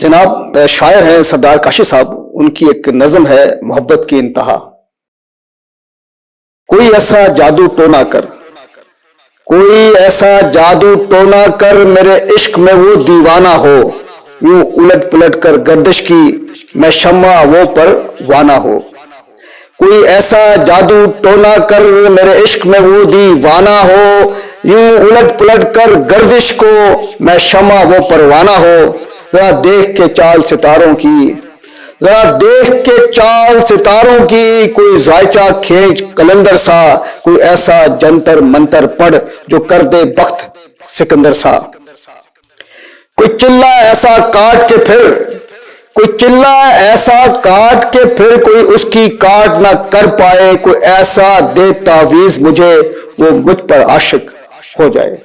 جناب شاعر ہیں سردار کاشی صاحب، ان کی ایک نظم ہے محبت کی انتہا۔ کوئی ایسا جادو ٹونا کر، کوئی ایسا جادو ٹونا کر، میرے عشق میں وہ دیوانہ ہو، یوں الٹ پلٹ کر گردش کی میں شمع وہ پر وانا ہو۔ کوئی ایسا جادو ٹونا کر، میرے عشق میں وہ دیوانہ ہو، یوں الٹ پلٹ کر گردش کو میں شمع وہ پروانہ ہو۔ ذرا دیکھ کے چال ستاروں کی، ذرا دیکھ کے چال ستاروں کی، کوئی ذائچہ کھینچ کلندر سا، کوئی ایسا جنتر منتر پڑھ جو کر دے بخت سکندر سا۔ کوئی چلہ ایسا کاٹ کے پھر، کوئی چلہ ایسا کاٹ کے پھر، کوئی اس کی کاٹ نہ کر پائے، کوئی ایسا دے تعویذ مجھے وہ مجھ پر عاشق ہو جائے۔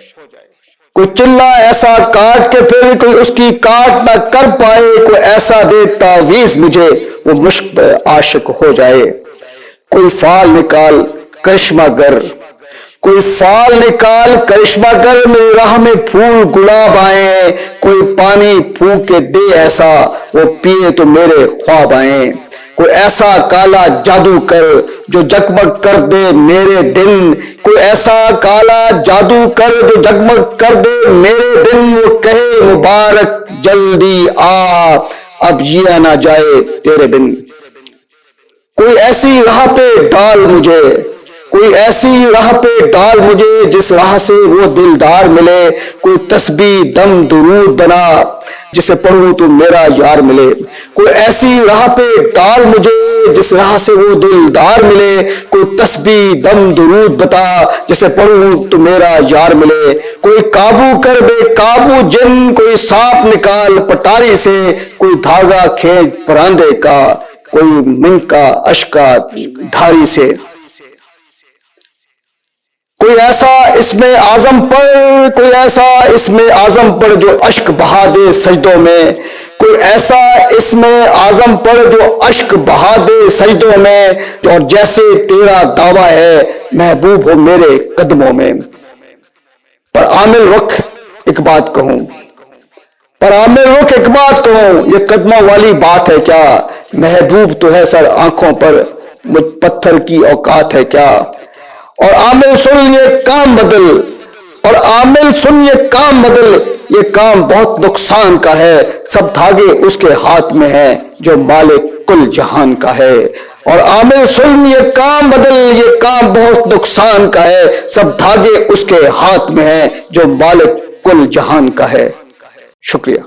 کوئی چلہ ایسا کاٹ کے پھر، کوئی اس کی کاٹ نہ کر پائے، کوئی ایسا دے تعویذ مجھے وہ مجھ پر عاشق ہو جائے۔ کوئی فال نکال کرشمہ گر، کوئی فال نکال کرشمہ گر، میری راہ میں پھول گلاب آئیں، کوئی پانی پھونک کے دے ایسا وہ پیے تو میرے خواب آئیں۔ کوئی ایسا کالا جادو کر جو جگمگ کر دے میرے دن، کوئی ایسا کالا جادو کر جو جگمگ کر دے میرے دن، وہ کہے مبارک جلدی آ اب جیا نہ جائے تیرے بن۔ کوئی ایسی راہ پہ ڈال مجھے، کوئی ایسی راہ پہ ڈال مجھے جس راہ سے وہ دلدار ملے، کوئی تسبیح دم درود بنا جسے پڑھوں تو میرا یار ملے۔ کوئی ایسی راہ پہ ڈال مجھے جس راہ سے وہ دلدار ملے، کوئی تسبیح دم درود بتا جسے پڑھوں تو میرا یار ملے۔ کوئی قابو کر بے قابو جن، کوئی سانپ نکال پٹاری سے، کوئی دھاگا کھینچ پراندے کا، کوئی منگ کا اشکا دھاری سے۔ کوئی ایسا اس میں اعظم پر، کوئی ایسا اس میں اعظم پر جو اشک بہا دے سجدوں میں، کوئی ایسا اس میں اعظم پر جو اشک بہا دے سجدوں میں، اور جیسے تیرا دعویٰ ہے محبوب ہو میرے قدموں میں۔ پر عامل رخ ایک بات کہوں، پر عامل رخ ایک بات کہوں، یہ قدموں والی بات ہے کیا، محبوب تو ہے سر آنکھوں پر، مجھ پتھر کی اوقات ہے کیا۔ اور عامل سن یہ کام بدل، اور عامل سن یہ کام بدل، یہ کام بہت نقصان کا ہے، سب دھاگے اس کے ہاتھ میں ہیں جو مالک کل جہان کا ہے۔ اور عامل سن یہ کام بدل، یہ کام بہت نقصان کا ہے، سب دھاگے اس کے ہاتھ میں ہیں جو مالک کل جہان کا ہے۔ شکریہ۔